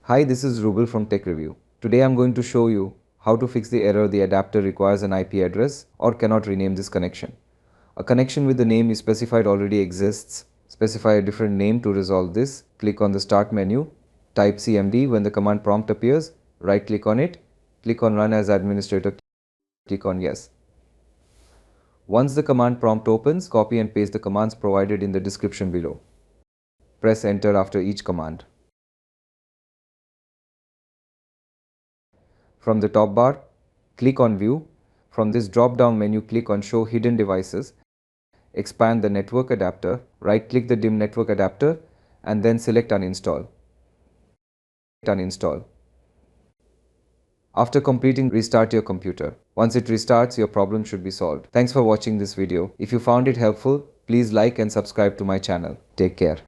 Hi, this is Rubel from Tech Review. Today I'm going to show you how to fix the error the adapter requires an IP address or cannot rename this connection. A connection with the name you specified already exists. Specify a different name to resolve this. Click on the Start menu, type cmd. When the command prompt appears, right click on it, click on Run as Administrator, click on Yes. Once the command prompt opens, copy and paste the commands provided in the description below. Press Enter after each command. From the top bar, click on View. From this drop-down menu, click on Show Hidden Devices. Expand the network adapter, right-click the DIMM network adapter, and then select Uninstall. After completing, restart your computer. Once it restarts, your problem should be solved. Thanks for watching this video. If you found it helpful, please like and subscribe to my channel. Take care.